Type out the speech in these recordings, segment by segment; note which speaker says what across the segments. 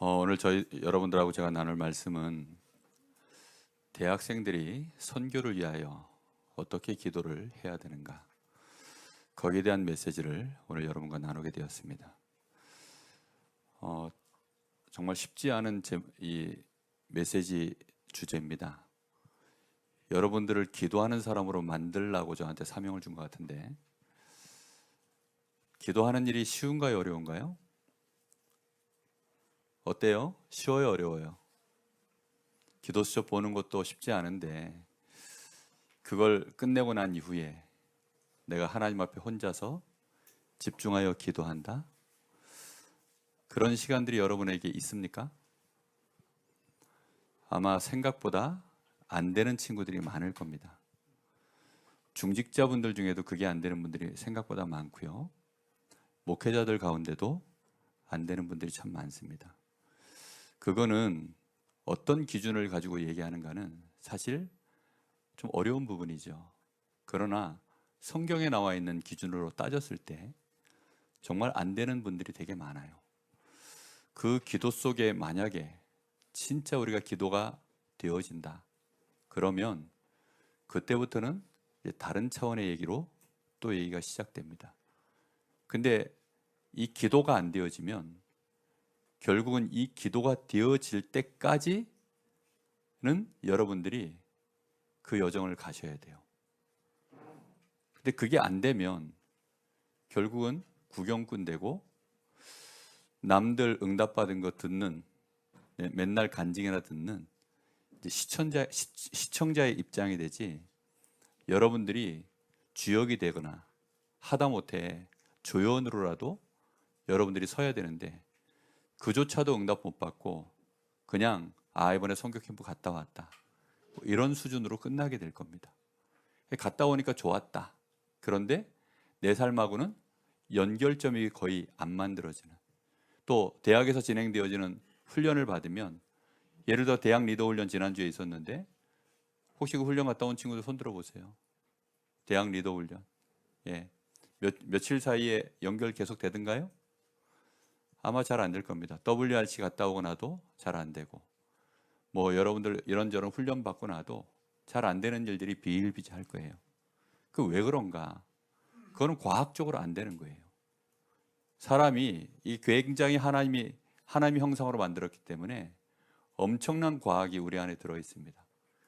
Speaker 1: 오늘 저희 여러분들하고 제가 나눌 말씀은 대학생들이 선교를 위하여 어떻게 기도를 해야 되는가, 거기에 대한 메시지를 오늘 여러분과 나누게 되었습니다. 정말 쉽지 않은 이 메시지 주제입니다. 여러분들을 기도하는 사람으로 만들라고 저한테 사명을 준 것 같은데, 기도하는 일이 쉬운가요, 어려운가요? 어때요? 쉬워요, 어려워요? 기도 수첩 보는 것도 쉽지 않은데, 그걸 끝내고 난 이후에 내가 하나님 앞에 혼자서 집중하여 기도한다? 그런 시간들이 여러분에게 있습니까? 아마 생각보다 안 되는 친구들이 많을 겁니다. 중직자분들 중에도 그게 안 되는 분들이 생각보다 많고요. 목회자들 가운데도 안 되는 분들이 참 많습니다. 그거는 어떤 기준을 가지고 얘기하는가는 사실 좀 어려운 부분이죠. 그러나 성경에 나와 있는 기준으로 따졌을 때 정말 안 되는 분들이 되게 많아요. 그 기도 속에 만약에 진짜 우리가 기도가 되어진다, 그러면 그때부터는 다른 차원의 얘기로 또 얘기가 시작됩니다. 근데 이 기도가 안 되어지면 결국은 이 기도가 되어질 때까지는 여러분들이 그 여정을 가셔야 돼요. 근데 그게 안 되면 결국은 구경꾼 되고 남들 응답받은 거 듣는, 맨날 간증이나 듣는 이제 시청자의 입장이 되지, 여러분들이 주역이 되거나 하다못해 조연으로라도 여러분들이 서야 되는데 그조차도 응답 못 받고 그냥 이번에 선교 캠프 갔다 왔다, 뭐 이런 수준으로 끝나게 될 겁니다. 갔다 오니까 좋았다. 그런데 내 삶하고는 연결점이 거의 안 만들어지는, 또 대학에서 진행되어지는 훈련을 받으면, 예를 들어 대학 리더 훈련 지난주에 있었는데 혹시 그 훈련 갔다 온 친구들 손 들어보세요. 대학 리더 훈련, 며칠 사이에 연결 계속 되던가요? 아마 잘 안 될 겁니다. WRC 갔다 오고 나도 잘 안 되고, 뭐 여러분들 이런저런 훈련 받고 나도 잘 안 되는 일들이 비일비재할 거예요. 그 왜 그런가? 그거는 과학적으로 안 되는 거예요. 사람이 이 굉장히 하나님이 형상으로 만들었기 때문에 엄청난 과학이 우리 안에 들어 있습니다.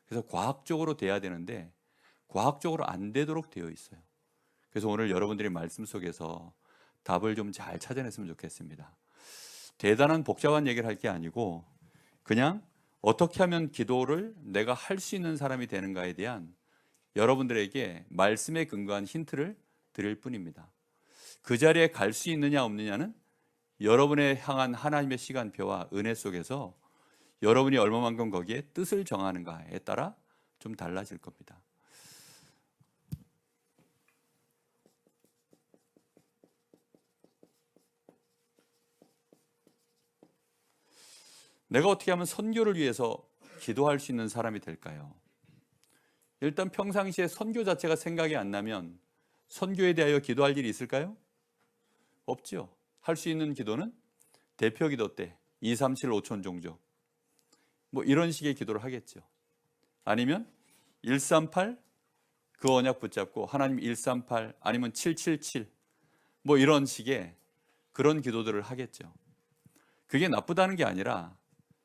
Speaker 1: 그래서 과학적으로 돼야 되는데 과학적으로 안 되도록 되어 있어요. 그래서 오늘 여러분들이 말씀 속에서 답을 좀 잘 찾아냈으면 좋겠습니다. 대단한 복잡한 얘기를 할 게 아니고 그냥 어떻게 하면 기도를 내가 할 수 있는 사람이 되는가에 대한 여러분들에게 말씀에 근거한 힌트를 드릴 뿐입니다. 그 자리에 갈 수 있느냐 없느냐는 여러분의 향한 하나님의 시간표와 은혜 속에서 여러분이 얼마만큼 거기에 뜻을 정하는가에 따라 좀 달라질 겁니다. 내가 어떻게 하면 선교를 위해서 기도할 수 있는 사람이 될까요? 일단 평상시에 선교 자체가 생각이 안 나면 선교에 대하여 기도할 일이 있을까요? 없죠. 할 수 있는 기도는 대표 기도 때 2, 3, 7, 5천 종족, 뭐 이런 식의 기도를 하겠죠. 아니면 138 그 언약 붙잡고 하나님 138 아니면 777 뭐 이런 식의 그런 기도들을 하겠죠. 그게 나쁘다는 게 아니라,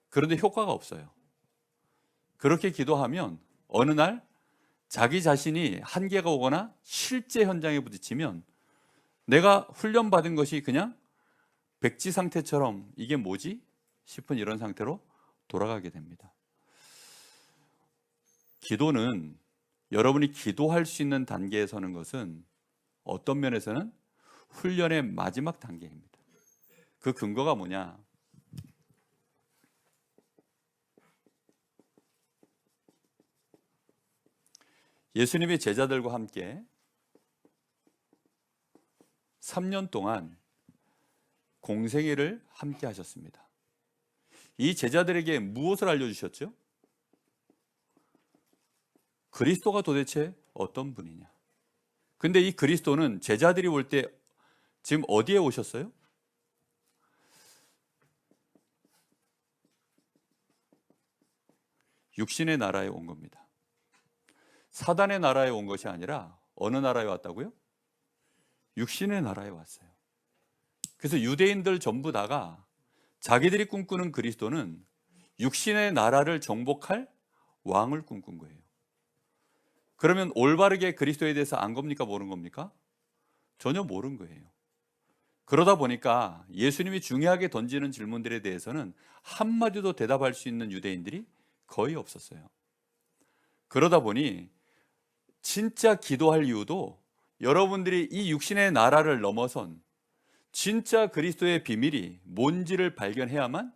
Speaker 1: 그런데 효과가 없어요. 그렇게 기도하면 어느 날 자기 자신이 한계가 오거나 실제 현장에 부딪히면 내가 훈련받은 것이 그냥 백지 상태처럼 이게 뭐지? 싶은 이런 상태로 돌아가게 됩니다. 기도는, 여러분이 기도할 수 있는 단계에 서는 것은 어떤 면에서는 훈련의 마지막 단계입니다. 그 근거가 뭐냐? 예수님이 제자들과 함께 3년 동안 공생애를 함께 하셨습니다. 이 제자들에게 무엇을 알려주셨죠? 그리스도가 도대체 어떤 분이냐? 근데 이 그리스도는 제자들이 올 때 지금 어디에 오셨어요? 육신의 나라에 온 겁니다. 사단의 나라에 온 것이 아니라 어느 나라에 왔다고요? 육신의 나라에 왔어요. 그래서 유대인들 전부 다가 자기들이 꿈꾸는 그리스도는 육신의 나라를 정복할 왕을 꿈꾼 거예요. 그러면 올바르게 그리스도에 대해서 안 겁니까? 모르는 겁니까? 전혀 모르는 거예요. 그러다 보니까 예수님이 중요하게 던지는 질문들에 대해서는 한마디도 대답할 수 있는 유대인들이 거의 없었어요. 그러다 보니 진짜 기도할 이유도 여러분들이 이 육신의 나라를 넘어선 진짜 그리스도의 비밀이 뭔지를 발견해야만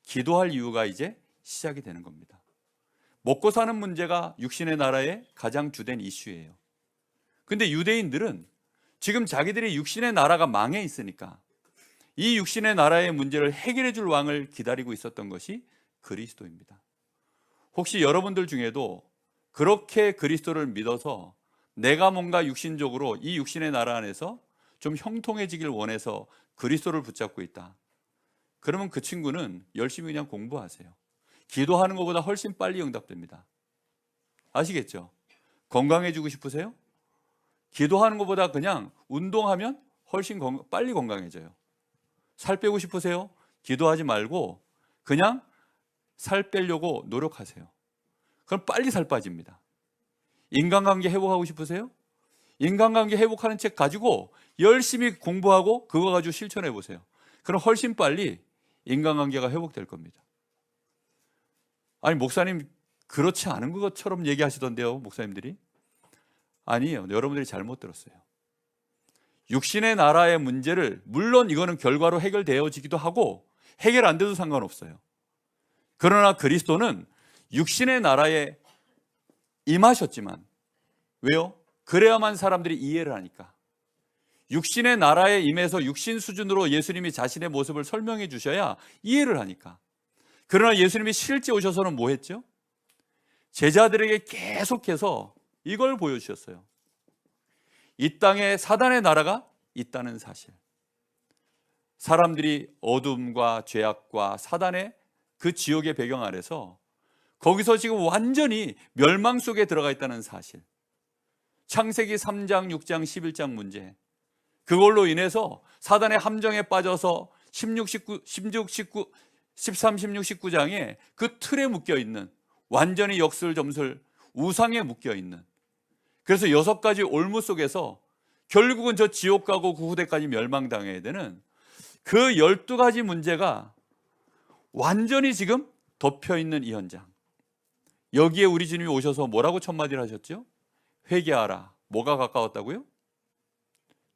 Speaker 1: 기도할 이유가 이제 시작이 되는 겁니다. 먹고 사는 문제가 육신의 나라의 가장 주된 이슈예요. 근데 유대인들은 지금 자기들이 육신의 나라가 망해 있으니까 이 육신의 나라의 문제를 해결해 줄 왕을 기다리고 있었던 것이 그리스도입니다. 혹시 여러분들 중에도 그렇게 그리스도를 믿어서 내가 뭔가 육신적으로 이 육신의 나라 안에서 좀 형통해지길 원해서 그리스도를 붙잡고 있다. 그러면 그 친구는 열심히 그냥 공부하세요. 기도하는 것보다 훨씬 빨리 응답됩니다. 아시겠죠? 건강해지고 싶으세요? 기도하는 것보다 그냥 운동하면 훨씬 빨리 건강해져요. 살 빼고 싶으세요? 기도하지 말고 그냥 살 빼려고 노력하세요. 그럼 빨리 살 빠집니다. 인간관계 회복하고 싶으세요? 인간관계 회복하는 책 가지고 열심히 공부하고 그거 가지고 실천해 보세요. 그럼 훨씬 빨리 인간관계가 회복될 겁니다. 아니 목사님 그렇지 않은 것처럼 얘기하시던데요, 목사님들이. 아니에요. 여러분들이 잘못 들었어요. 육신의 나라의 문제를 물론 이거는 결과로 해결되어지기도 하고 해결 안 돼도 상관없어요. 그러나 그리스도는 육신의 나라에 임하셨지만 왜요? 그래야만 사람들이 이해를 하니까. 육신의 나라에 임해서 육신 수준으로 예수님이 자신의 모습을 설명해 주셔야 이해를 하니까. 그러나 예수님이 실제 오셔서는 뭐 했죠? 제자들에게 계속해서 이걸 보여주셨어요. 이 땅에 사단의 나라가 있다는 사실. 사람들이 어둠과 죄악과 사단의 그 지옥의 배경 아래서 거기서 지금 완전히 멸망 속에 들어가 있다는 사실. 창세기 3장, 6장, 11장 문제. 그걸로 인해서 사단의 함정에 빠져서 13, 16, 19장에 그 틀에 묶여 있는 완전히 역설점설 우상에 묶여 있는, 그래서 6가지 올무 속에서 결국은 저 지옥 가고 그 후대까지 멸망당해야 되는 그 12가지 문제가 완전히 지금 덮여 있는 이 현장. 여기에 우리 주님이 오셔서 뭐라고 첫 마디를 하셨죠? 회개하라. 뭐가 가까웠다고요?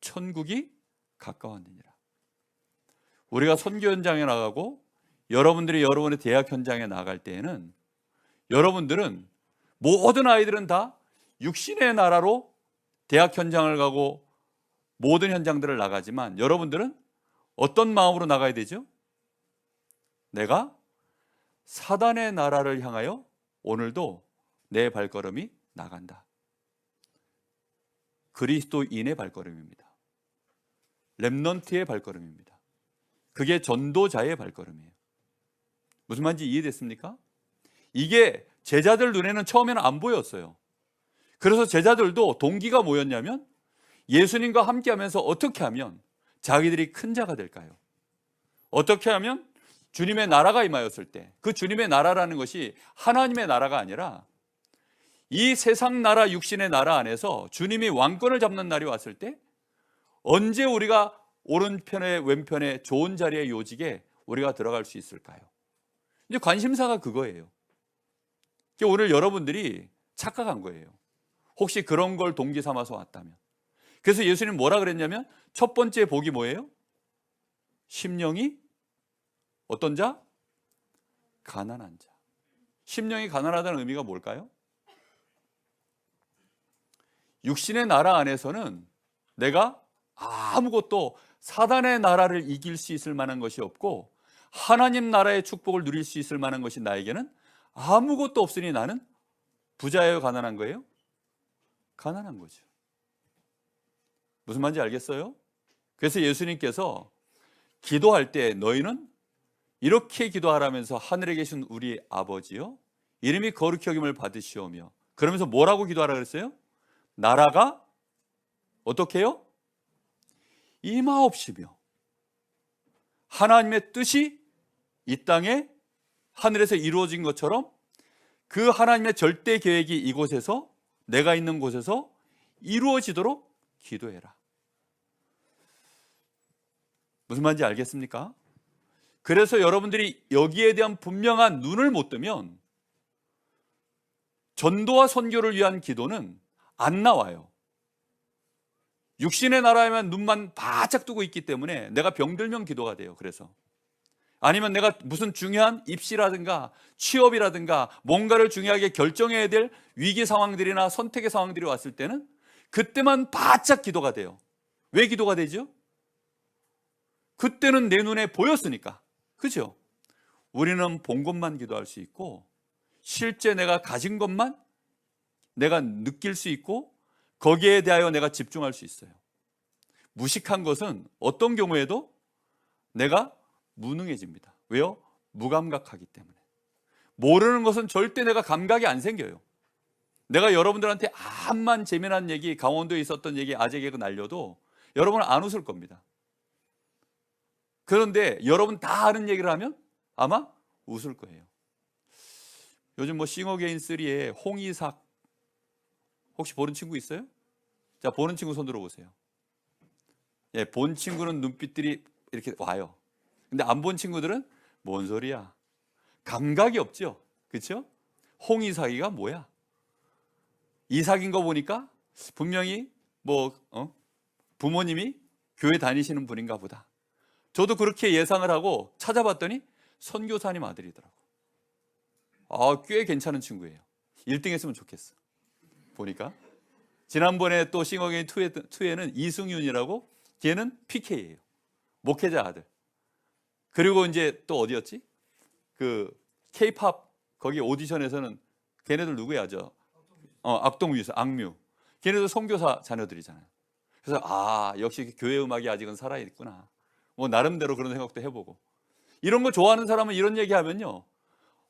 Speaker 1: 천국이 가까웠느니라. 우리가 선교 현장에 나가고 여러분들이 여러분의 대학 현장에 나갈 때에는 여러분들은 모든 아이들은 다 육신의 나라로 대학 현장을 가고 모든 현장들을 나가지만 여러분들은 어떤 마음으로 나가야 되죠? 내가 사단의 나라를 향하여 오늘도 내 발걸음이 나간다. 그리스도인의 발걸음입니다. 렘넌트의 발걸음입니다. 그게 전도자의 발걸음이에요. 무슨 말인지 이해됐습니까? 이게 제자들 눈에는 처음에는 안 보였어요. 그래서 제자들도 동기가 뭐였냐면 예수님과 함께 하면서 어떻게 하면 자기들이 큰 자가 될까요? 어떻게 하면 주님의 나라가 임하였을 때, 그 주님의 나라라는 것이 하나님의 나라가 아니라 이 세상 나라, 육신의 나라 안에서 주님이 왕권을 잡는 날이 왔을 때 언제 우리가 오른편에 왼편에 좋은 자리의 요직에 우리가 들어갈 수 있을까요? 이제 관심사가 그거예요. 오늘 여러분들이 착각한 거예요. 혹시 그런 걸 동기 삼아서 왔다면. 그래서 예수님 뭐라 그랬냐면 첫 번째 복이 뭐예요? 심령이 어떤 자? 가난한 자. 심령이 가난하다는 의미가 뭘까요? 육신의 나라 안에서는 내가 아무것도 사단의 나라를 이길 수 있을 만한 것이 없고 하나님 나라의 축복을 누릴 수 있을 만한 것이 나에게는 아무것도 없으니 나는 부자예요, 가난한 거예요? 가난한 거죠. 무슨 말인지 알겠어요? 그래서 예수님께서 기도할 때 너희는 이렇게 기도하라면서 하늘에 계신 우리 아버지요 이름이 거룩히 여김을 받으시오며, 그러면서 뭐라고 기도하라 그랬어요? 나라가 어떻게 해요? 임하옵시며 하나님의 뜻이 이 땅에 하늘에서 이루어진 것처럼 그 하나님의 절대 계획이 이곳에서, 내가 있는 곳에서 이루어지도록 기도해라. 무슨 말인지 알겠습니까? 그래서 여러분들이 여기에 대한 분명한 눈을 못 뜨면 전도와 선교를 위한 기도는 안 나와요. 육신의 나라에만 눈만 바짝 뜨고 있기 때문에 내가 병들면 기도가 돼요. 그래서 아니면 내가 무슨 중요한 입시라든가 취업이라든가 뭔가를 중요하게 결정해야 될 위기 상황들이나 선택의 상황들이 왔을 때는 그때만 바짝 기도가 돼요. 왜 기도가 되죠? 그때는 내 눈에 보였으니까. 그죠? 우리는 본 것만 기도할 수 있고 실제 내가 가진 것만 내가 느낄 수 있고 거기에 대하여 내가 집중할 수 있어요. 무식한 것은 어떤 경우에도 내가 무능해집니다. 왜요? 무감각하기 때문에. 모르는 것은 절대 내가 감각이 안 생겨요. 내가 여러분들한테 암만 재미난 얘기, 강원도에 있었던 얘기, 아재 개그 날려도 여러분은 안 웃을 겁니다. 그런데 여러분 다 아는 얘기를 하면 아마 웃을 거예요. 요즘 뭐 싱어게인 3에 홍이삭 혹시 보는 친구 있어요? 자, 보는 친구 손 들어보세요. 예, 본 친구는 눈빛들이 이렇게 와요. 근데 안 본 친구들은 뭔 소리야? 감각이 없죠. 그렇죠? 홍이삭이가 뭐야? 이삭인 거 보니까 분명히 부모님이 교회 다니시는 분인가 보다. 저도 그렇게 예상을 하고 찾아봤더니 선교사님 아들이더라고. 꽤 괜찮은 친구예요. 1등 했으면 좋겠어. 보니까 지난번에 또 싱어게인 2에는 이승윤이라고, 걔는 PK예요. 목회자 아들. 그리고 이제 또 어디였지? 그 K-팝 거기 오디션에서는 걔네들 누구야? 악동뮤스, 악뮤. 걔네도 선교사 자녀들이잖아요. 그래서 역시 교회 음악이 아직은 살아있구나. 뭐 나름대로 그런 생각도 해보고. 이런 거 좋아하는 사람은 이런 얘기하면요,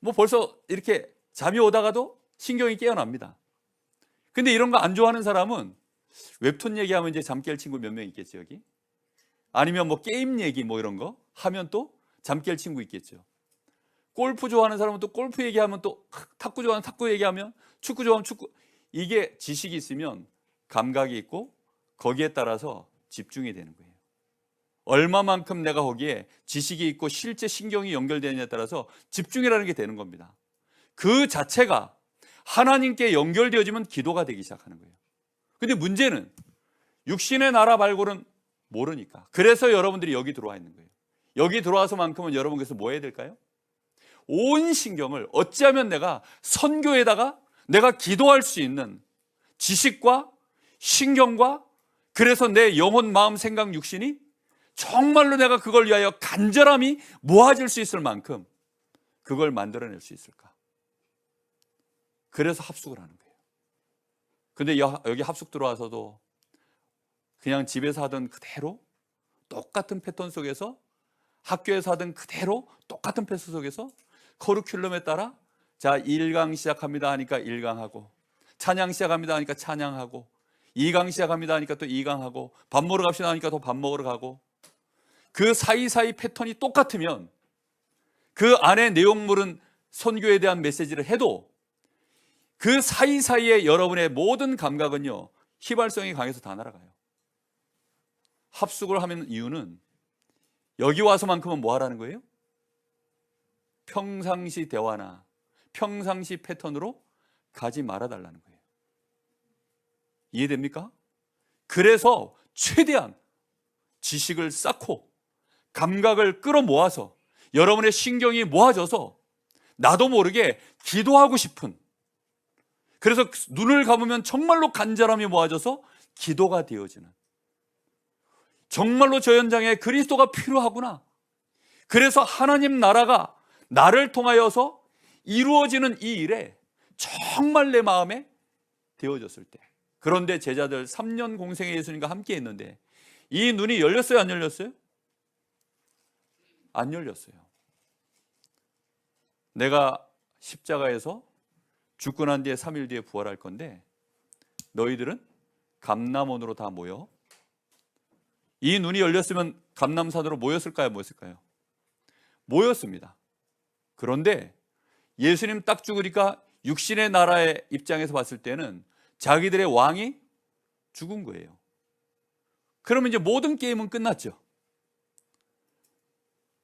Speaker 1: 뭐 벌써 이렇게 잠이 오다가도 신경이 깨어납니다. 근데 이런 거 안 좋아하는 사람은 웹툰 얘기하면 이제 잠 깰 친구 몇 명 있겠죠, 여기? 아니면 뭐 게임 얘기 뭐 이런 거 하면 또 잠 깰 친구 있겠죠. 골프 좋아하는 사람은 또 골프 얘기하면, 또 탁구 좋아하는 탁구 얘기하면, 축구 좋아하면 축구. 이게 지식이 있으면 감각이 있고 거기에 따라서 집중이 되는 거예요. 얼마만큼 내가 거기에 지식이 있고 실제 신경이 연결되느냐에 따라서 집중이라는 게 되는 겁니다. 그 자체가 하나님께 연결되어지면 기도가 되기 시작하는 거예요. 근데 문제는 육신의 나라 말고는 모르니까. 그래서 여러분들이 여기 들어와 있는 거예요. 여기 들어와서만큼은 여러분께서 뭐 해야 될까요? 온 신경을 어찌하면 내가 선교에다가 내가 기도할 수 있는 지식과 신경과, 그래서 내 영혼, 마음, 생각, 육신이 정말로 내가 그걸 위하여 간절함이 모아질 수 있을 만큼 그걸 만들어낼 수 있을까? 그래서 합숙을 하는 거예요. 근데 여기 합숙 들어와서도 그냥 집에서 하던 그대로 똑같은 패턴 속에서, 학교에서 하던 그대로 똑같은 패턴 속에서 커리큘럼에 따라, 자 1강 시작합니다 하니까 1강하고, 찬양 시작합니다 하니까 찬양하고, 2강 시작합니다 하니까 또 2강하고, 밥 먹으러 갑시다 하니까 또 밥 먹으러 가고, 그 사이사이 패턴이 똑같으면 그 안에 내용물은 선교에 대한 메시지를 해도 그 사이사이에 여러분의 모든 감각은요, 휘발성이 강해서 다 날아가요. 합숙을 하는 이유는 여기 와서만큼은 뭐 하라는 거예요? 평상시 대화나 평상시 패턴으로 가지 말아달라는 거예요. 이해됩니까? 그래서 최대한 지식을 쌓고 감각을 끌어모아서 여러분의 신경이 모아져서 나도 모르게 기도하고 싶은, 그래서 눈을 감으면 정말로 간절함이 모아져서 기도가 되어지는, 정말로 저 현장에 그리스도가 필요하구나, 그래서 하나님 나라가 나를 통하여서 이루어지는 이 일에 정말 내 마음에 되어졌을 때, 그런데 제자들 3년 공생의 예수님과 함께 했는데 이 눈이 열렸어요, 안 열렸어요? 안 열렸어요. 내가 십자가에서 죽고 난 뒤에 3일 뒤에 부활할 건데 너희들은 감람원으로 다 모여. 이 눈이 열렸으면 감람산으로 모였을까요? 모였을까요? 모였습니다. 그런데 예수님 딱 죽으니까 육신의 나라의 입장에서 봤을 때는 자기들의 왕이 죽은 거예요. 그러면 이제 모든 게임은 끝났죠.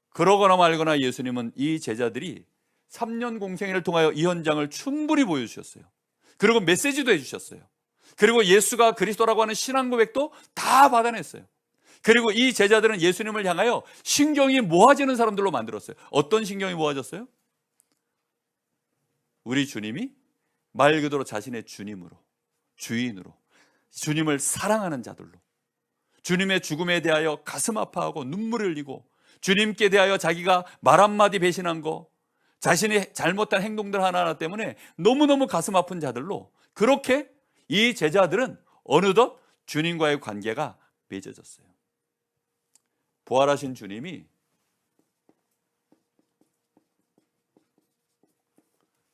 Speaker 1: 그러거나 말거나 예수님은 이 제자들이 3년 공생애를 통하여 이 현장을 충분히 보여주셨어요. 그리고 메시지도 해주셨어요. 그리고 예수가 그리스도라고 하는 신앙 고백도 다 받아냈어요. 그리고 이 제자들은 예수님을 향하여 신경이 모아지는 사람들로 만들었어요. 어떤 신경이 모아졌어요? 우리 주님이 말 그대로 자신의 주님으로, 주인으로, 주님을 사랑하는 자들로, 주님의 죽음에 대하여 가슴 아파하고 눈물을 흘리고 주님께 대하여 자기가 말 한마디 배신한 거, 자신이 잘못한 행동들 하나하나 때문에 너무너무 가슴 아픈 자들로, 그렇게 이 제자들은 어느덧 주님과의 관계가 맺어졌어요. 부활하신 주님이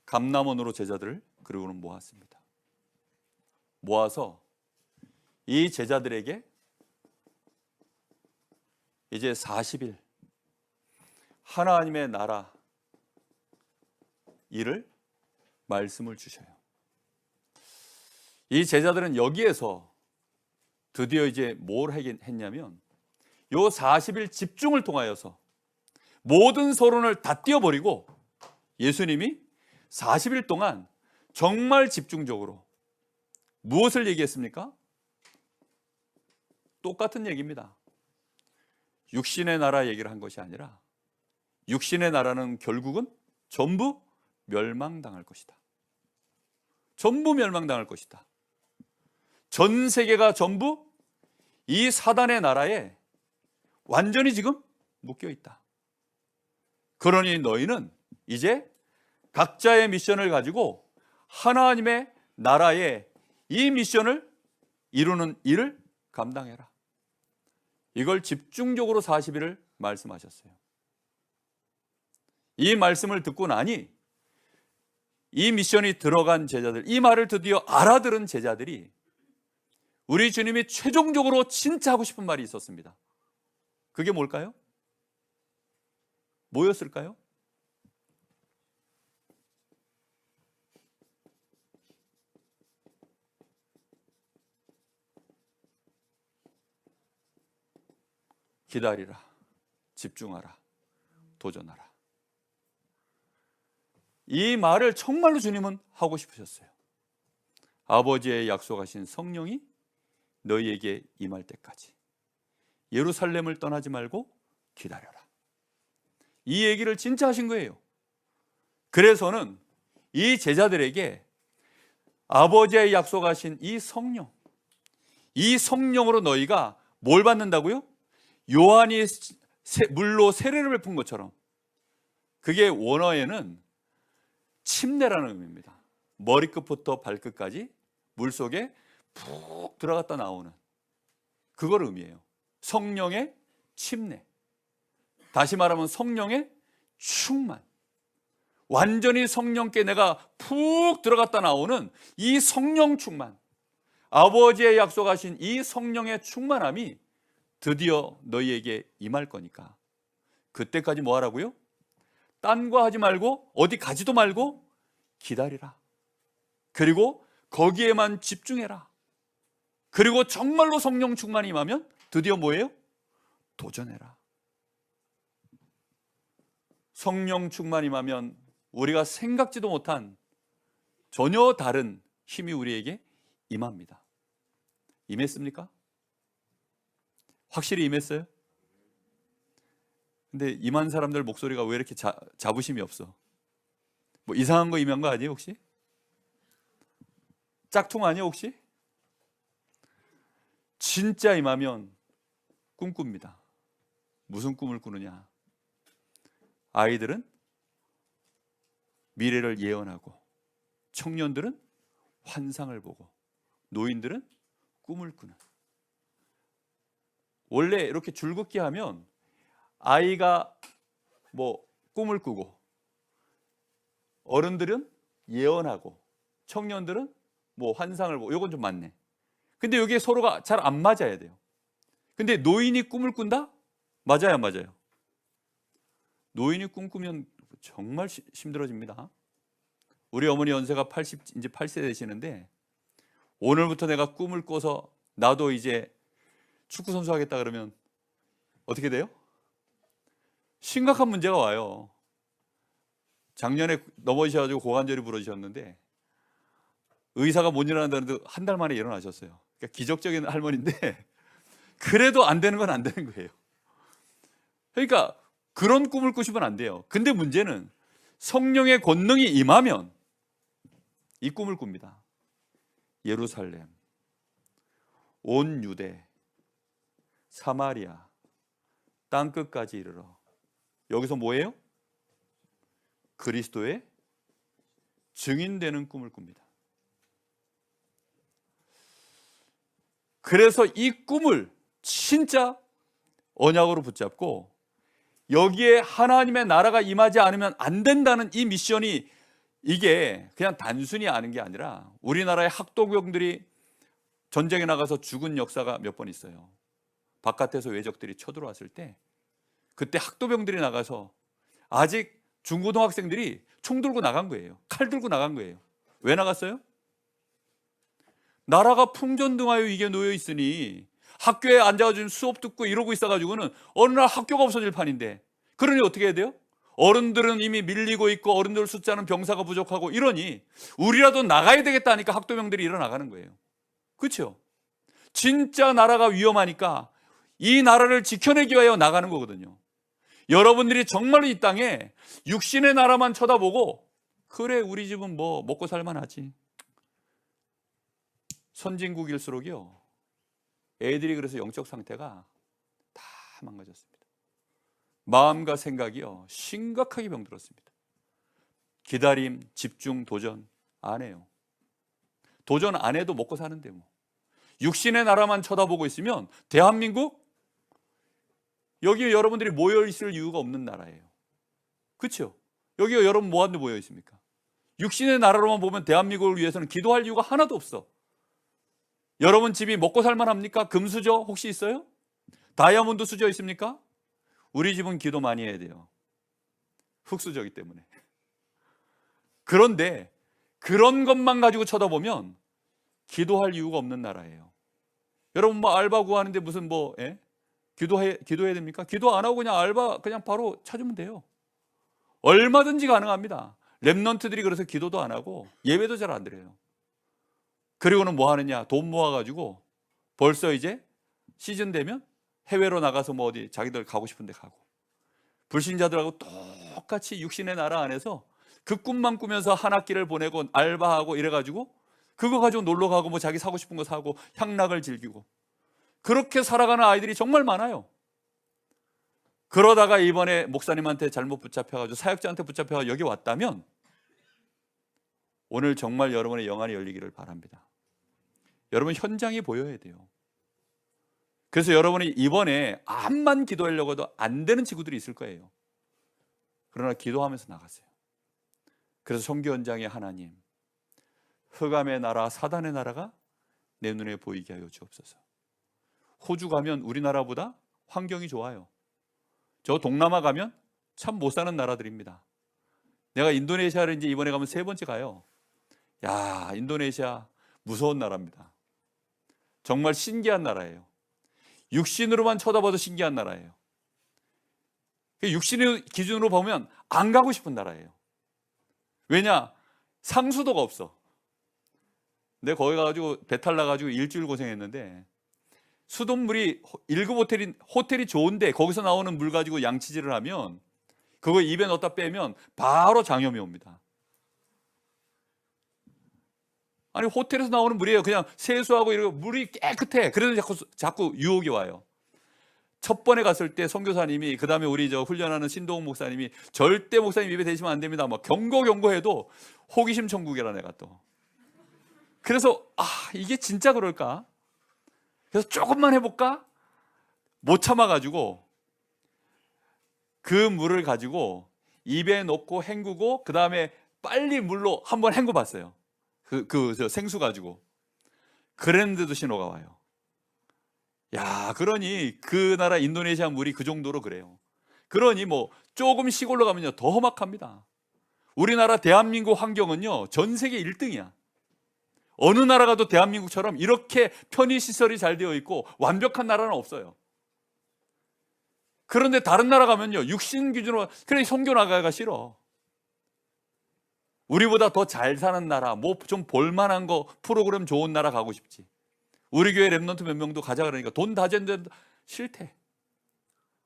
Speaker 1: 감람원으로 제자들을 그리고는 모았습니다. 모아서 이 제자들에게 이제 40일 하나님의 나라 일을 말씀을 주셔요. 이 제자들은 여기에서 드디어 이제 뭘 했냐면 요 40일 집중을 통하여서 모든 서론을 다 띄워버리고 예수님이 40일 동안 정말 집중적으로 무엇을 얘기했습니까? 똑같은 얘기입니다. 육신의 나라 얘기를 한 것이 아니라 육신의 나라는 결국은 전부 멸망당할 것이다. 전부 멸망당할 것이다. 전 세계가 전부 이 사단의 나라에 완전히 지금 묶여 있다. 그러니 너희는 이제 각자의 미션을 가지고 하나님의 나라의 이 미션을 이루는 일을 감당해라. 이걸 집중적으로 40일을 말씀하셨어요. 이 말씀을 듣고 나니 이 미션이 들어간 제자들, 이 말을 드디어 알아들은 제자들이 우리 주님이 최종적으로 진짜 하고 싶은 말이 있었습니다. 그게 뭘까요? 뭐였을까요? 기다리라, 집중하라, 도전하라. 이 말을 정말로 주님은 하고 싶으셨어요. 아버지의 약속하신 성령이 너희에게 임할 때까지 예루살렘을 떠나지 말고 기다려라. 이 얘기를 진짜 하신 거예요. 그래서는 이 제자들에게 아버지의 약속하신 이 성령, 이 성령으로 너희가 뭘 받는다고요? 요한이 물로 세례를 베푼 것처럼. 그게 원어에는 침례라는 의미입니다. 머리끝부터 발끝까지 물속에 푹 들어갔다 나오는 그걸 의미해요. 성령의 침례. 다시 말하면 성령의 충만. 완전히 성령께 내가 푹 들어갔다 나오는 이 성령 충만. 아버지의 약속하신 이 성령의 충만함이 드디어 너희에게 임할 거니까 그때까지 뭐 하라고요? 딴 거 하지 말고 어디 가지도 말고 기다리라. 그리고 거기에만 집중해라. 그리고 정말로 성령 충만이 임하면 드디어 뭐예요? 도전해라. 성령 충만이 임하면 우리가 생각지도 못한 전혀 다른 힘이 우리에게 임합니다. 임했습니까? 확실히 임했어요? 근데 임한 사람들 목소리가 왜 이렇게 자부심이 없어? 뭐 이상한 거 임한 거 아니에요 혹시? 짝퉁 아니에요 혹시? 진짜 임하면 꿈꿉니다. 무슨 꿈을 꾸느냐? 아이들은 미래를 예언하고 청년들은 환상을 보고 노인들은 꿈을 꾸는. 원래 이렇게 줄긋기 하면 아이가 뭐 꿈을 꾸고, 어른들은 예언하고, 청년들은 뭐 환상을 보고, 요건 좀 맞네. 근데 여기에 서로가 잘 안 맞아야 돼요. 근데 노인이 꿈을 꾼다? 맞아요, 맞아요. 노인이 꿈꾸면 정말 힘들어집니다. 우리 어머니 연세가 80, 이제 8세 되시는데, 오늘부터 내가 꿈을 꿔서 나도 이제 축구 선수 하겠다 그러면 어떻게 돼요? 심각한 문제가 와요. 작년에 넘어지셔가지고 고관절이 부러지셨는데 의사가 못 일어난다는데 한 달 만에 일어나셨어요. 그러니까 기적적인 할머니인데 그래도 안 되는 건 안 되는 거예요. 그러니까 그런 꿈을 꾸시면 안 돼요. 근데 문제는 성령의 권능이 임하면 이 꿈을 꿉니다. 예루살렘, 온 유대, 사마리아, 땅끝까지 이르러. 여기서 뭐예요? 그리스도의 증인되는 꿈을 꿉니다. 그래서 이 꿈을 진짜 언약으로 붙잡고 여기에 하나님의 나라가 임하지 않으면 안 된다는 이 미션이, 이게 그냥 단순히 아는 게 아니라 우리나라의 학도병들이 전쟁에 나가서 죽은 역사가 몇 번 있어요. 바깥에서 외적들이 쳐들어왔을 때 그때 학도병들이 나가서 아직 중고등학생들이 총 들고 나간 거예요. 칼 들고 나간 거예요. 왜 나갔어요? 나라가 풍전등화에 이게 놓여 있으니 학교에 앉아가지고 수업 듣고 이러고 있어가지고는 어느 날 학교가 없어질 판인데, 그러니 어떻게 해야 돼요? 어른들은 이미 밀리고 있고 어른들 숫자는 병사가 부족하고 이러니 우리라도 나가야 되겠다니까 학도병들이 일어나가는 거예요. 그렇죠? 진짜 나라가 위험하니까 이 나라를 지켜내기 위하여 나가는 거거든요. 여러분들이 정말로 이 땅에 육신의 나라만 쳐다보고 그래 우리 집은 뭐 먹고 살만하지, 선진국일수록요 애들이 그래서 영적 상태가 다 망가졌습니다. 마음과 생각이요 심각하게 병들었습니다. 기다림, 집중, 도전 안 해요. 도전 안 해도 먹고 사는데 뭐. 육신의 나라만 쳐다보고 있으면 대한민국, 여기 여러분들이 모여 있을 이유가 없는 나라예요. 그렇죠? 여기 여러분 뭐하는데 모여 있습니까? 육신의 나라로만 보면 대한민국을 위해서는 기도할 이유가 하나도 없어. 여러분 집이 먹고 살만합니까? 금수저 혹시 있어요? 다이아몬드 수저 있습니까? 우리 집은 기도 많이 해야 돼요. 흙수저이기 때문에. 그런데 그런 것만 가지고 쳐다보면 기도할 이유가 없는 나라예요. 여러분 뭐 알바 구하는데 무슨 뭐 기도해야 됩니까? 기도 안 하고 그냥 알바 그냥 바로 찾으면 돼요. 얼마든지 가능합니다. 랩넌트들이 그래서 기도도 안 하고 예배도 잘 안 드려요. 그리고는 뭐 하느냐, 돈 모아가지고 벌써 이제 시즌 되면 해외로 나가서 뭐 어디 자기들 가고 싶은 데 가고, 불신자들하고 똑같이 육신의 나라 안에서 그 꿈만 꾸면서 한 학기를 보내고 알바하고 이래가지고 그거 가지고 놀러 가고 뭐 자기 사고 싶은 거 사고 향락을 즐기고 그렇게 살아가는 아이들이 정말 많아요. 그러다가 이번에 목사님한테 잘못 붙잡혀가지고 사역자한테 붙잡혀가지고 여기 왔다면 오늘 정말 여러분의 영안이 열리기를 바랍니다. 여러분 현장이 보여야 돼요. 그래서 여러분이 이번에 암만 기도하려고 해도 안 되는 친구들이 있을 거예요. 그러나 기도하면서 나가세요. 그래서 선교 현장에 하나님, 흑암의 나라, 사단의 나라가 내 눈에 보이게 하여 주옵소서. 호주 가면 우리나라보다 환경이 좋아요. 저 동남아 가면 참 못 사는 나라들입니다. 내가 인도네시아를 이제 이번에 가면 3번째 가요. 야, 인도네시아 무서운 나라입니다. 정말 신기한 나라예요. 육신으로만 쳐다봐도 신기한 나라예요. 육신의 기준으로 보면 안 가고 싶은 나라예요. 왜냐? 상수도가 없어. 내가 거기 가가지고 배탈 나가지고 일주일 고생했는데, 수돗물이 1급 호텔이 좋은데 거기서 나오는 물 가지고 양치질을 하면 그거 입에 넣었다 빼면 바로 장염이 옵니다. 아니 호텔에서 나오는 물이에요. 그냥 세수하고 이러고 물이 깨끗해. 그래서 자꾸 유혹이 와요. 첫 번에 갔을 때 선교사님이, 그 다음에 우리 저 훈련하는 신동훈 목사님이 절대 목사님 입에 대시면 안 됩니다. 막 경고해도 호기심 천국이라 내가 또. 그래서 이게 진짜 그럴까? 그래서 조금만 해볼까? 못 참아가지고 그 물을 가지고 입에 넣고 헹구고 그 다음에 빨리 물로 한번 헹궈봤어요. 저 생수 가지고. 그랬는데도 신호가 와요. 야, 그러니 그 나라 인도네시아 물이 그 정도로 그래요. 그러니 뭐 조금 시골로 가면요 더 험악합니다. 우리나라 대한민국 환경은요 전 세계 1등이야. 어느 나라 가도 대한민국처럼 이렇게 편의시설이 잘 되어 있고 완벽한 나라는 없어요. 그런데 다른 나라 가면요 육신 기준으로 그래 선교 나가기가 싫어. 우리보다 더 잘 사는 나라, 뭐 좀 볼만한 거 프로그램 좋은 나라 가고 싶지. 우리 교회 랩런트 몇 명도 가자 그러니까 돈 다 줬는데 싫대.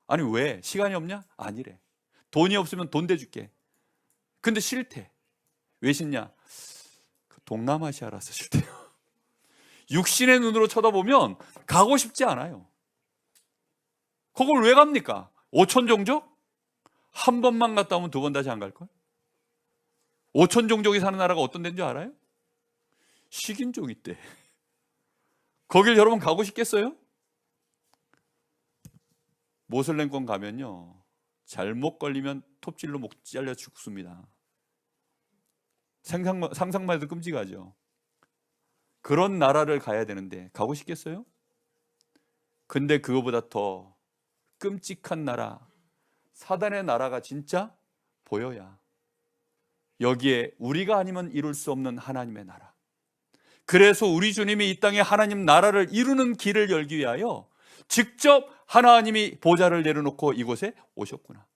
Speaker 1: 아니 왜? 시간이 없냐? 아니래. 돈이 없으면 돈 대줄게. 근데 싫대. 왜 싫냐? 동남아시아라서 싫대요. 육신의 눈으로 쳐다보면 가고 싶지 않아요. 그걸 왜 갑니까? 5천 종족? 한 번만 갔다 오면 두 번 다시 안 갈걸? 5천 종족이 사는 나라가 어떤 데인 줄 알아요? 식인종 있대. 거길 여러분 가고 싶겠어요? 모슬렘권 가면요 잘못 걸리면 톱질로 목 잘려 죽습니다. 상상만 해도 끔찍하죠. 그런 나라를 가야 되는데 가고 싶겠어요? 근데 그거보다 더 끔찍한 나라, 사단의 나라가 진짜 보여야 여기에 우리가 아니면 이룰 수 없는 하나님의 나라. 그래서 우리 주님이 이 땅에 하나님 나라를 이루는 길을 열기 위하여 직접 하나님이 보좌를 내려놓고 이곳에 오셨구나.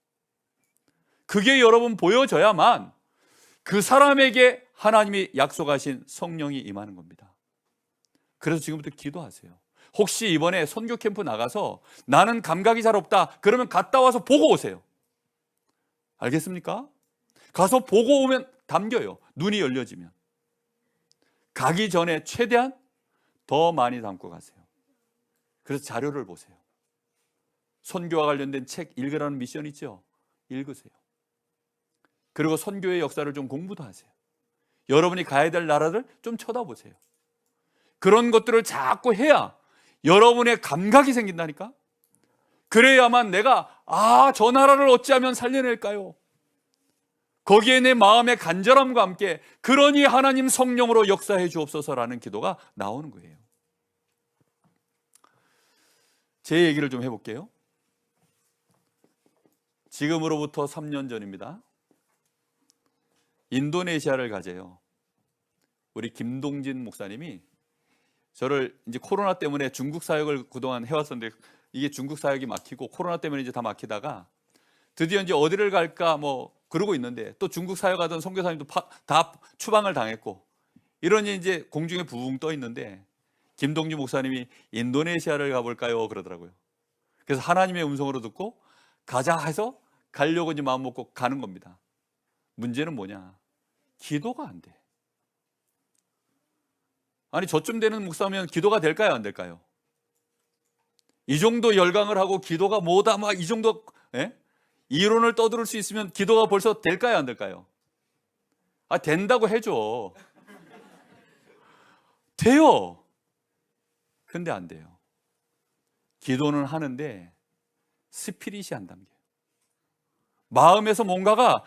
Speaker 1: 그게 여러분 보여져야만 그 사람에게 하나님이 약속하신 성령이 임하는 겁니다. 그래서 지금부터 기도하세요. 혹시 이번에 선교 캠프 나가서 나는 감각이 잘 없다 그러면 갔다 와서 보고 오세요. 알겠습니까? 가서 보고 오면 담겨요. 눈이 열려지면. 가기 전에 최대한 더 많이 담고 가세요. 그래서 자료를 보세요. 선교와 관련된 책 읽으라는 미션 있죠? 읽으세요. 그리고 선교의 역사를 좀 공부도 하세요. 여러분이 가야 될 나라를 좀 쳐다보세요. 그런 것들을 자꾸 해야 여러분의 감각이 생긴다니까? 그래야만 내가 저 나라를 어찌하면 살려낼까요? 거기에 내 마음의 간절함과 함께 그러니 하나님 성령으로 역사해 주옵소서라는 기도가 나오는 거예요. 제 얘기를 좀 해볼게요. 지금으로부터 3년 전입니다. 인도네시아를 가재요. 우리 김동진 목사님이 저를 이제 코로나 때문에 중국 사역을 그동안 해왔었는데 이게 중국 사역이 막히고 코로나 때문에 이제 다 막히다가 드디어 이제 어디를 갈까 뭐 그러고 있는데 또 중국 사역하던 선교사님도 다 추방을 당했고 이러니 이제 공중에 붕 떠 있는데 김동진 목사님이 인도네시아를 가볼까요? 그러더라고요. 그래서 하나님의 음성으로 듣고 가자 해서 가려고 이제 마음 먹고 가는 겁니다. 문제는 뭐냐? 기도가 안 돼. 아니 저쯤 되는 목사면 기도가 될까요? 안 될까요? 이 정도 열강을 하고 기도가 뭐다 막 이 정도 이론을 떠들을 수 있으면 기도가 벌써 될까요? 안 될까요? 된다고 해줘. 돼요. 근데 안 돼요. 기도는 하는데 스피릿이 안 담겨요. 마음에서 뭔가가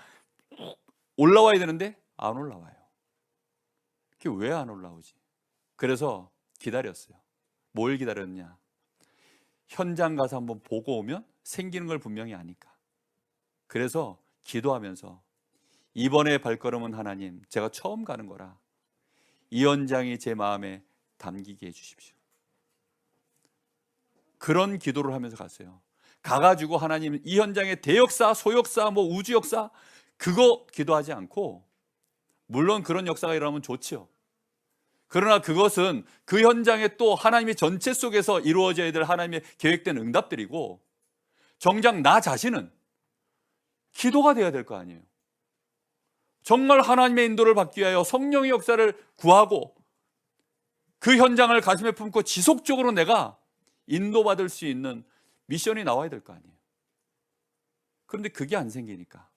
Speaker 1: 올라와야 되는데 안 올라와요. 그게 왜 안 올라오지? 그래서 기다렸어요. 뭘 기다렸냐? 현장 가서 한번 보고 오면 생기는 걸 분명히 아니까. 그래서 기도하면서 이번에 발걸음은 하나님 제가 처음 가는 거라 이 현장이 제 마음에 담기게 해주십시오. 그런 기도를 하면서 갔어요. 가가지고 하나님 이 현장의 대역사, 소역사, 뭐 우주역사 그거 기도하지 않고 물론 그런 역사가 일어나면 좋지요. 그러나 그것은 그 현장에 또 하나님의 전체 속에서 이루어져야 될 하나님의 계획된 응답들이고 정작 나 자신은 기도가 돼야 될 거 아니에요. 정말 하나님의 인도를 받기 위하여 성령의 역사를 구하고 그 현장을 가슴에 품고 지속적으로 내가 인도받을 수 있는 미션이 나와야 될 거 아니에요. 그런데 그게 안 생기니까.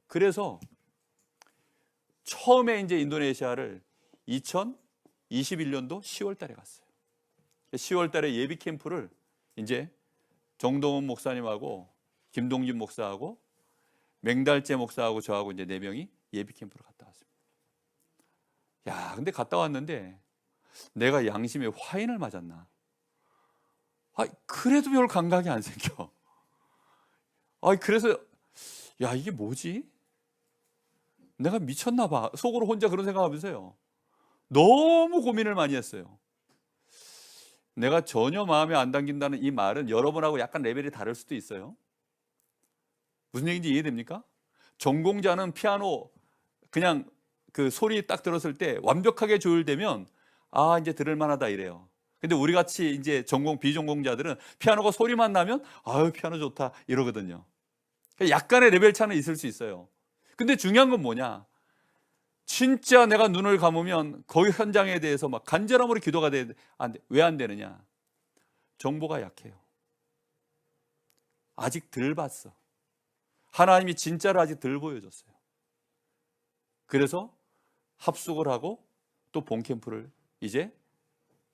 Speaker 1: 그래서 처음에 이제 인도네시아를 21년도 10월 달에 갔어요. 10월 달에 예비 캠프를 이제 정동원 목사님하고 김동진 목사하고 맹달재 목사하고 저하고 이제 4명이 예비 캠프를 갔다 왔습니다. 야, 근데 갔다 왔는데 내가 양심에 화인을 맞았나? 그래도 별 감각이 안 생겨. 그래서 야, 이게 뭐지? 내가 미쳤나 봐. 속으로 혼자 그런 생각하면서요. 너무 고민을 많이 했어요. 내가 전혀 마음에 안 담긴다는 이 말은 여러분하고 약간 레벨이 다를 수도 있어요. 무슨 얘기인지 이해됩니까? 전공자는 피아노 그냥 그 소리 딱 들었을 때 완벽하게 조율되면 이제 들을 만하다 이래요. 근데 우리 같이 이제 비전공자들은 피아노가 소리만 나면 피아노 좋다 이러거든요. 약간의 레벨 차는 있을 수 있어요. 근데 중요한 건 뭐냐? 진짜 내가 눈을 감으면 거기 현장에 대해서 막 간절함으로 기도가 돼. 왜 안 되느냐? 정보가 약해요. 아직 덜 봤어. 하나님이 진짜를 아직 덜 보여줬어요. 그래서 합숙을 하고 또 본캠프를 이제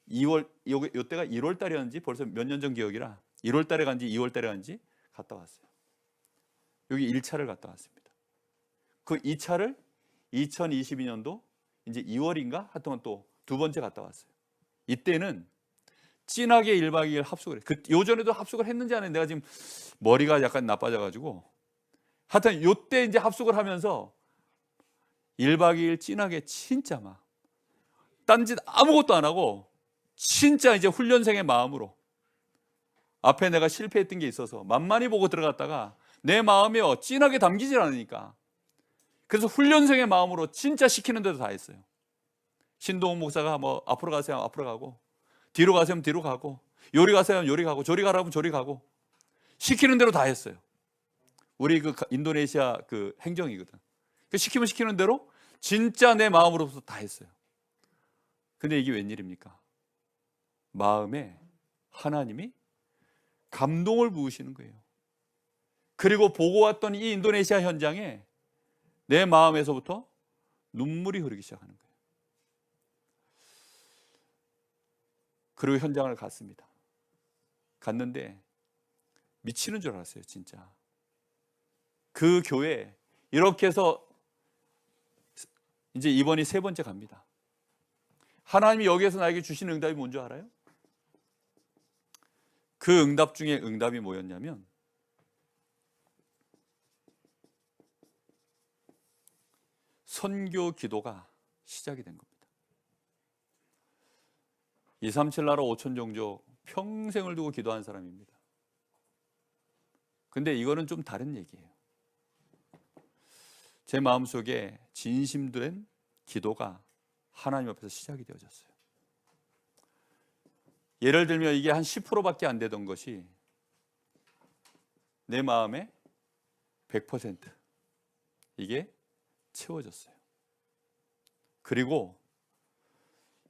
Speaker 1: 2월, 요때가 1월 달이었는지 벌써 몇 년 전 기억이라 1월 달에 간지 2월 달에 간지 갔다 왔어요. 여기 1차를 갔다 왔습니다. 그 2차를 2022년도 이제 2월인가 하여튼 또 두 번째 갔다 왔어요. 이때는 진하게 1박 2일 합숙을 해요. 요전에도 합숙을 했는지 안 했는지 내가 지금 머리가 약간 나빠져가지고 하여튼 요때 이제 합숙을 하면서 1박 2일 진하게 진짜 막 딴짓 아무것도 안 하고 진짜 이제 훈련생의 마음으로 앞에 내가 실패했던 게 있어서 만만히 보고 들어갔다가 내 마음에 진하게 담기질 않으니까 그래서 훈련생의 마음으로 진짜 시키는 대로 다 했어요. 신동훈 목사가 뭐 앞으로 가세요 앞으로 가고 뒤로 가세요 뒤로 가고 요리 가세요 요리 가고 저리 가라면 저리 가고 시키는 대로 다 했어요. 우리 그 인도네시아 그 행정이거든. 시키면 시키는 대로 진짜 내 마음으로서 다 했어요. 근데 이게 웬일입니까? 마음에 하나님이 감동을 부으시는 거예요. 그리고 보고 왔던 이 인도네시아 현장에 내 마음에서부터 눈물이 흐르기 시작하는 거예요. 그리고 현장을 갔습니다. 갔는데 미치는 줄 알았어요, 진짜. 그 교회 이렇게 해서 이제 이번이 3번째 갑니다. 하나님이 여기에서 나에게 주신 응답이 뭔지 알아요? 그 응답 중에 응답이 뭐였냐면 선교 기도가 시작이 된 겁니다. 237 나라 5천 종족 평생을 두고 기도한 사람입니다. 근데 이거는 좀 다른 얘기예요. 제 마음속에 진심된 기도가 하나님 앞에서 시작이 되어졌어요. 예를 들면 이게 한 10%밖에 안 되던 것이 내 마음에 100% 이게 채워졌어요. 그리고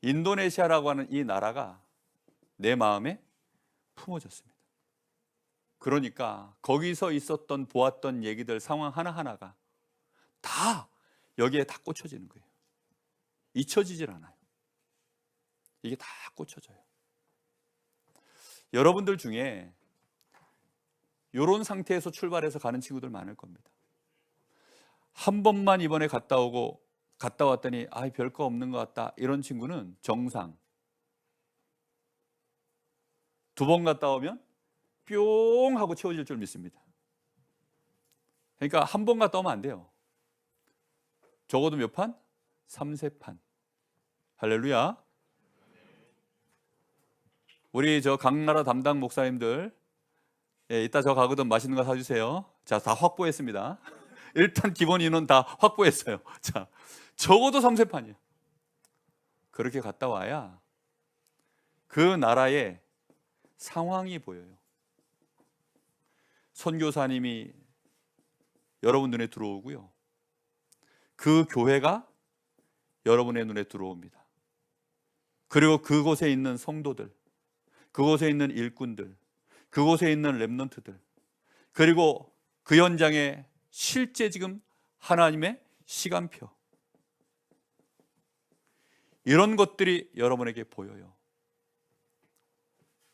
Speaker 1: 인도네시아라고 하는 이 나라가 내 마음에 품어졌습니다. 그러니까 거기서 있었던 보았던 얘기들 상황 하나하나가 다 여기에 다 꽂혀지는 거예요. 잊혀지질 않아요. 이게 다 꽂혀져요. 여러분들 중에 이런 상태에서 출발해서 가는 친구들 많을 겁니다. 한 번만 이번에 갔다 왔더니 별거 없는 것 같다 이런 친구는 정상. 2번 갔다 오면 뿅 하고 채워질 줄 믿습니다. 그러니까 한 번 갔다 오면 안 돼요. 적어도 몇 판? 3세판. 할렐루야. 우리 저 강나라 담당 목사님들 이따 저 가거든 맛있는 거 사주세요. 자, 다 확보했습니다. 일단 기본 인원 다 확보했어요. 자, 적어도 3세판이에요. 그렇게 갔다 와야 그 나라의 상황이 보여요. 선교사님이 여러분 눈에 들어오고요. 그 교회가 여러분의 눈에 들어옵니다. 그리고 그곳에 있는 성도들, 그곳에 있는 일꾼들, 그곳에 있는 렘넌트들, 그리고 그 현장에 실제 지금 하나님의 시간표, 이런 것들이 여러분에게 보여요.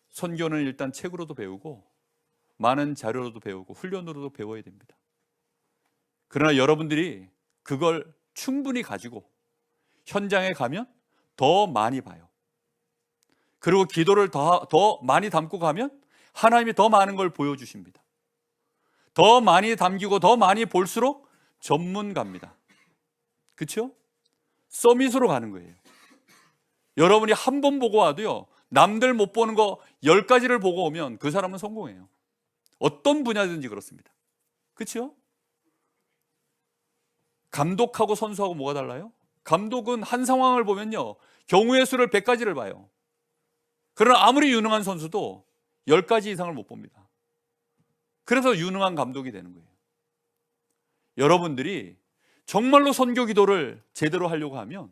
Speaker 1: 선교는 일단 책으로도 배우고 많은 자료로도 배우고 훈련으로도 배워야 됩니다. 그러나 여러분들이 그걸 충분히 가지고 현장에 가면 더 많이 봐요. 그리고 기도를 더 많이 담고 가면 하나님이 더 많은 걸 보여주십니다. 더 많이 담기고 더 많이 볼수록 전문가입니다. 그렇죠? 서밋으로 가는 거예요. 여러분이 한 번 보고 와도요, 남들 못 보는 거 10가지를 보고 오면 그 사람은 성공해요. 어떤 분야든지 그렇습니다. 그렇죠? 감독하고 선수하고 뭐가 달라요? 감독은 한 상황을 보면요, 경우의 수를 100가지를 봐요. 그러나 아무리 유능한 선수도 10가지 이상을 못 봅니다. 그래서 유능한 감독이 되는 거예요. 여러분들이 정말로 선교 기도를 제대로 하려고 하면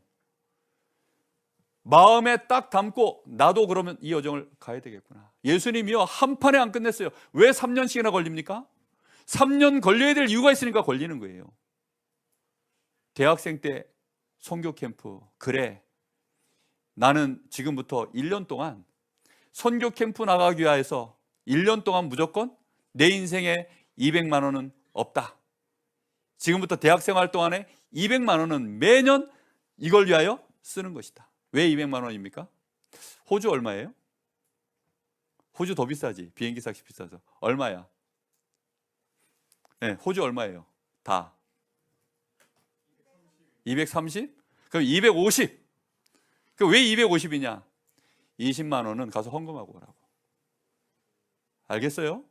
Speaker 1: 마음에 딱 담고 나도 그러면 이 여정을 가야 되겠구나. 예수님이요, 한 판에 안 끝냈어요. 왜 3년씩이나 걸립니까? 3년 걸려야 될 이유가 있으니까 걸리는 거예요. 대학생 때 선교 캠프, 그래, 나는 지금부터 1년 동안 선교 캠프 나가기 위해서 1년 동안 무조건 내 인생에 200만 원은 없다. 지금부터 대학생활 동안에 200만 원은 매년 이걸 위하여 쓰는 것이다. 왜 200만 원입니까? 호주 얼마예요? 호주 더 비싸지. 비행기 값이 비싸서. 얼마야? 네, 호주 얼마예요? 다 230? 그럼 250. 그럼 왜 250이냐? 20만 원은 가서 헌금하고 오라고. 알겠어요?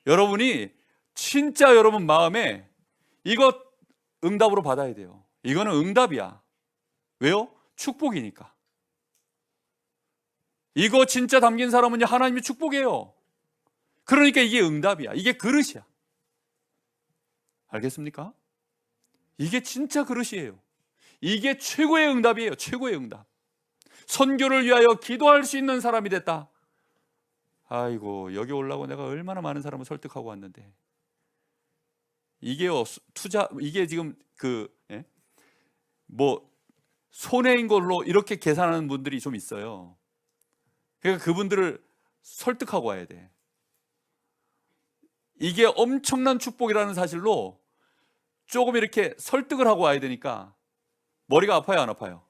Speaker 1: 여러분이 진짜 여러분 마음에 이거 응답으로 받아야 돼요. 이거는 응답이야. 왜요? 축복이니까. 이거 진짜 담긴 사람은요, 하나님이 축복해요. 그러니까 이게 응답이야. 이게 그릇이야. 알겠습니까? 이게 진짜 그릇이에요. 이게 최고의 응답이에요. 최고의 응답. 선교를 위하여 기도할 수 있는 사람이 됐다. 아이고, 여기 올라고 내가 얼마나 많은 사람을 설득하고 왔는데, 이게요, 투자, 이게 지금 뭐 손해인 걸로 이렇게 계산하는 분들이 좀 있어요. 그러니까 그분들을 설득하고 와야 돼. 이게 엄청난 축복이라는 사실로 조금 이렇게 설득을 하고 와야 되니까 머리가 아파요, 안 아파요?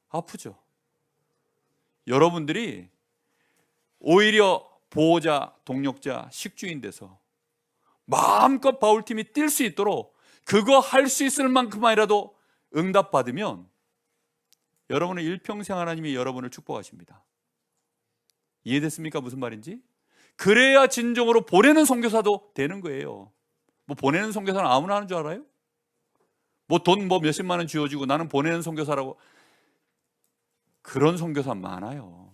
Speaker 1: 아프죠. 여러분들이 오히려 보호자, 동력자, 식주인 돼서 마음껏 바울팀이 뛸 수 있도록 그거 할 수 있을 만큼만이라도 응답받으면 여러분의 일평생 하나님이 여러분을 축복하십니다. 이해됐습니까? 무슨 말인지? 그래야 진정으로 보내는 선교사도 되는 거예요. 뭐 보내는 선교사는 아무나 하는 줄 알아요? 뭐 돈 몇십만 원 쥐어주고 나는 보내는 선교사라고. 그런 선교사 많아요.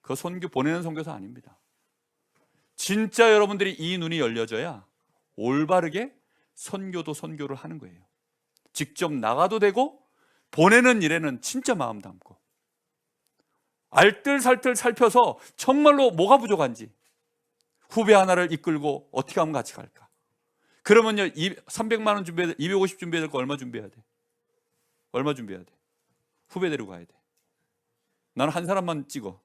Speaker 1: 그 선교 보내는 선교사 아닙니다. 진짜 여러분들이 이 눈이 열려져야 올바르게 선교도 선교를 하는 거예요. 직접 나가도 되고 보내는 일에는 진짜 마음 담고 알뜰살뜰 살펴서 정말로 뭐가 부족한지 후배 하나를 이끌고 어떻게 하면 같이 갈까? 그러면요, 300만 원 준비해야 돼. 250 준비해야 될 거 얼마 준비해야 돼? 얼마 준비해야 돼? 후배 데리고 가야 돼. 나는 한 사람만 찍어.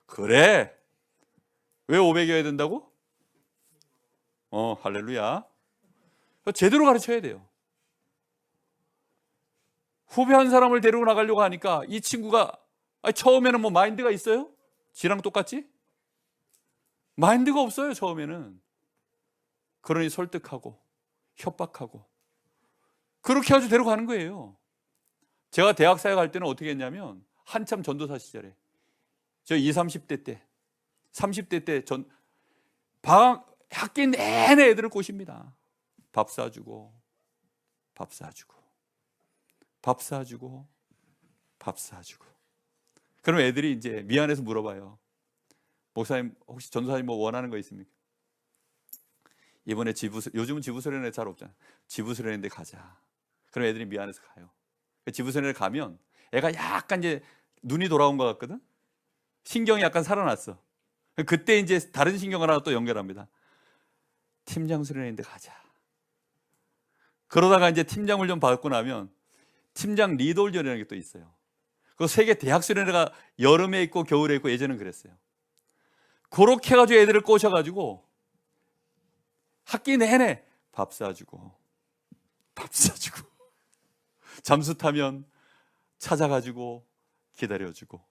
Speaker 1: 그래. 왜 500이어야 된다고? 할렐루야. 제대로 가르쳐야 돼요. 후배 한 사람을 데리고 나가려고 하니까 이 친구가 처음에는 뭐 마인드가 있어요? 지랑 똑같지? 마인드가 없어요, 처음에는. 그러니 설득하고 협박하고 그렇게 아주 데려가는 거예요. 제가 대학사에 갈 때는 어떻게 했냐면 한참 전도사 시절에 저 20, 30대 때 30대 때 방학 학기 내내 애들을 꼬십니다. 밥 사주고 밥 사주고 밥 사주고 밥 사주고. 그럼 애들이 이제 미안해서 물어봐요. 목사님 혹시 전도사님 뭐 원하는 거 있습니까? 이번에 요즘은 지부수련회 잘 없잖아. 지부수련회인데 가자. 그럼 애들이 미안해서 가요. 지부수련회 가면 애가 약간 이제 눈이 돌아온 것 같거든. 신경이 약간 살아났어. 그때 이제 다른 신경을 하나 또 연결합니다. 팀장 수련회인데 가자. 그러다가 이제 팀장 훈련 받고 나면 팀장 리더 훈련이라는 게 또 있어요. 그 세계 대학 수련회가 여름에 있고 겨울에 있고 예전엔 그랬어요. 그렇게 해가지고 애들을 꼬셔가지고 학기 내내 밥 사주고 잠수 타면 찾아가지고 기다려주고,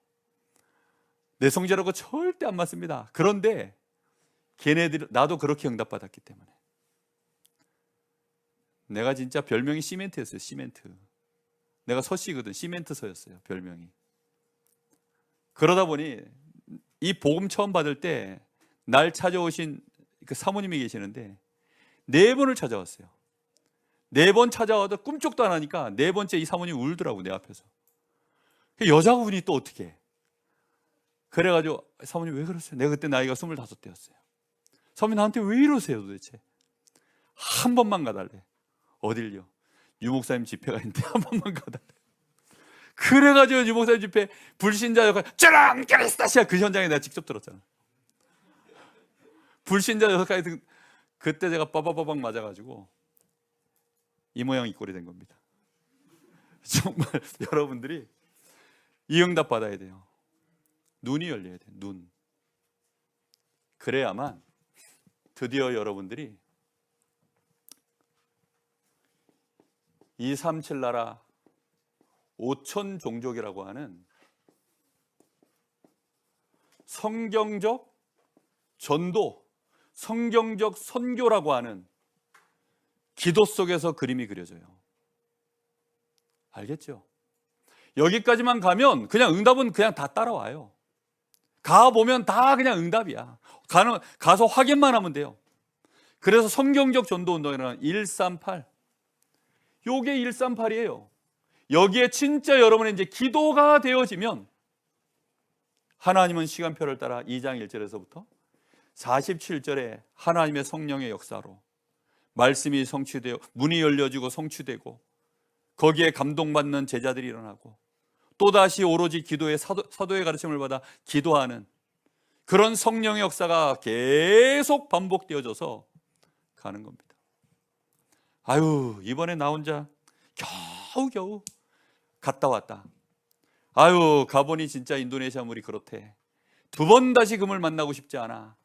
Speaker 1: 내 성질하고 절대 안 맞습니다. 그런데 걔네들, 나도 그렇게 응답받았기 때문에 내가 진짜 별명이 시멘트였어요. 시멘트. 내가 서씨거든. 시멘트서였어요, 별명이. 그러다 보니 이 복음 처음 받을 때 날 찾아오신 그 사모님이 계시는데 4번을 찾아왔어요. 4번 찾아와도 꿈쩍도 안 하니까 4번째 이 사모님이 울더라고, 내 앞에서. 여자분이 또 어떻게 해? 그래가지고 사모님 왜 그러세요? 내가 그때 나이가 25대였어요. 사모님 나한테 왜 이러세요 도대체? 한 번만 가달래. 어딜요? 유목사님 집회가 있는데 한 번만 가달래. 그래가지고 유목사님 집회 불신자 역할 쩌랑 그리스다시아 그 현장에 내가 직접 들었잖아. 불신자 역할에 그때 제가 빠바바박 맞아가지고 이 모양 이 꼴이 된 겁니다. 정말 여러분들이 이 응답 받아야 돼요. 눈이 열려야 돼요. 눈. 그래야만 드디어 여러분들이 237 나라 5천 종족이라고 하는 성경적 전도, 성경적 선교라고 하는 기도 속에서 그림이 그려져요. 알겠죠? 여기까지만 가면 그냥 응답은 그냥 다 따라와요. 가보면 다 그냥 응답이야. 가서 확인만 하면 돼요. 그래서 성경적 전도 운동이라는 138, 요게 138이에요. 여기에 진짜 여러분의 이제 기도가 되어지면 하나님은 시간표를 따라 2장 1절에서부터 47절에 하나님의 성령의 역사로 말씀이 성취되어 문이 열려지고 성취되고 거기에 감동받는 제자들이 일어나고 또다시 오로지 기도의 사도의 가르침을 받아 기도하는 그런 성령의 역사가 계속 반복되어져서 가는 겁니다. 아유, 이번에 나 혼자 겨우겨우 갔다 왔다. 아유, 가보니 진짜 인도네시아 물이 그렇대. 2번 다시 금을 만나고 싶지 않아.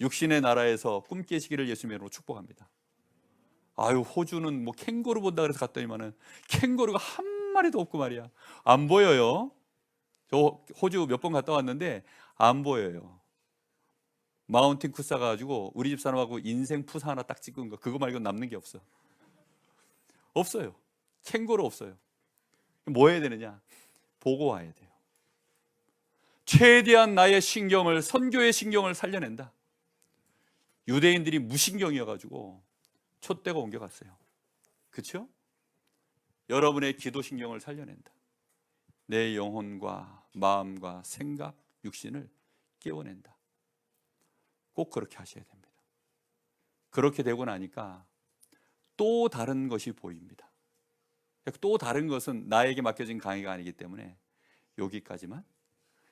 Speaker 1: 육신의 나라에서 꿈 깨시기를 예수님으로 축복합니다. 아유, 호주는 뭐 캥거루 본다 그래서 갔더니만은 캥거루가 한 마리도 없고 말이야. 안 보여요. 저 호주 몇 번 갔다 왔는데 안 보여요. 마운틴 쿠사 가지고 우리 집 사람하고 인생 푸사 하나 딱 찍은 거, 그거 말고 남는 게 없어. 없어요. 캥거루 없어요. 뭐 해야 되느냐? 보고 와야 돼요. 최대한 나의 신경을, 선교의 신경을 살려낸다. 유대인들이 무신경이어가지고 촛대가 옮겨갔어요. 그렇죠? 여러분의 기도 신경을 살려낸다. 내 영혼과 마음과 생각, 육신을 깨워낸다. 꼭 그렇게 하셔야 됩니다. 그렇게 되고 나니까 또 다른 것이 보입니다. 또 다른 것은 나에게 맡겨진 강의가 아니기 때문에 여기까지만.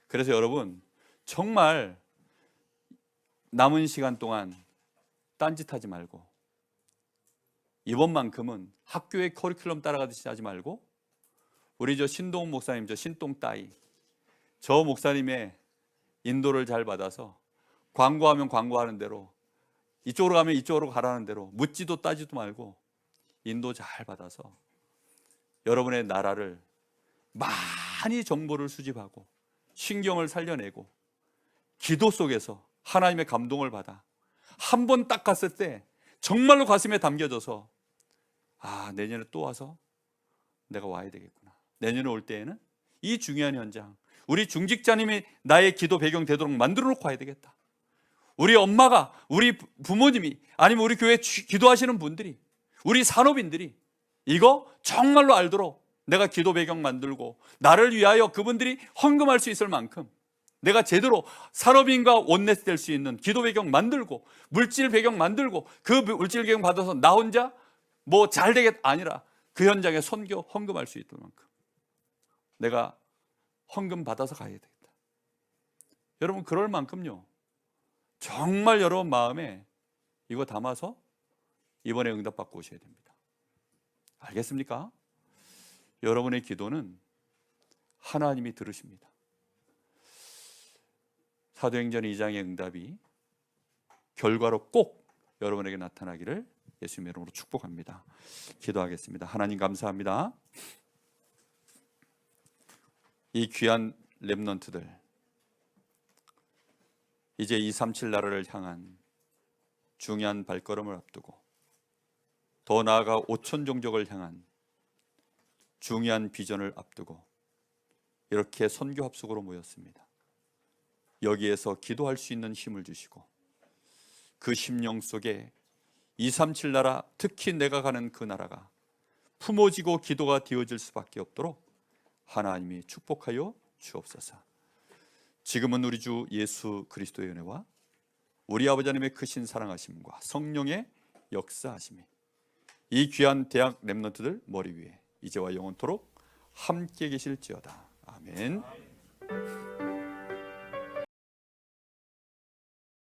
Speaker 1: 그래서 여러분 정말 남은 시간 동안 딴짓하지 말고 이번만큼은 학교의 커리큘럼 따라가듯이 하지 말고 우리 저 신동 목사님, 저 신동 따이, 저 목사님의 인도를 잘 받아서 광고하면 광고하는 대로, 이쪽으로 가면 이쪽으로 가라는 대로 묻지도 따지도 말고 인도 잘 받아서 여러분의 나라를 많이 정보를 수집하고 신경을 살려내고 기도 속에서 하나님의 감동을 받아 한 번 딱 갔을 때 정말로 가슴에 담겨져서 아, 내년에 또 와서 내가 와야 되겠구나. 내년에 올 때에는 이 중요한 현장, 우리 중직자님이 나의 기도 배경 되도록 만들어 놓고 와야 되겠다. 우리 엄마가, 우리 부모님이, 아니면 우리 교회 기도하시는 분들이, 우리 산업인들이 이거 정말로 알도록 내가 기도 배경 만들고 나를 위하여 그분들이 헌금할 수 있을 만큼 내가 제대로 산업인과 원넷 될 수 있는 기도 배경 만들고 물질 배경 만들고 그 물질 배경 받아서 나 혼자 뭐 잘 되겠다 아니라 그 현장에 선교 헌금할 수 있을 만큼 내가 헌금 받아서 가야 되겠다. 여러분 그럴 만큼요 정말 여러분 마음에 이거 담아서 이번에 응답받고 오셔야 됩니다. 알겠습니까? 여러분의 기도는 하나님이 들으십니다. 사도행전 2장의 응답이 결과로 꼭 여러분에게 나타나기를 예수님의 이름으로 축복합니다. 기도하겠습니다. 하나님 감사합니다. 이 귀한 렘넌트들, 이제 237 나라를 향한 중요한 발걸음을 앞두고 더 나아가 5천 종족을 향한 중요한 비전을 앞두고 이렇게 선교 합숙으로 모였습니다. 여기에서 기도할 수 있는 힘을 주시고 그 심령 속에 237 나라, 특히 내가 가는 그 나라가 품어지고 기도가 되어질 수밖에 없도록 하나님이 축복하여 주옵소서. 지금은 우리 주 예수 그리스도의 은혜와 우리 아버지 하나님의 크신 사랑하심과 성령의 역사하심이 이 귀한 대학 렘넌트들 머리 위에 이제와 영원토록 함께 계실지어다. 아멘.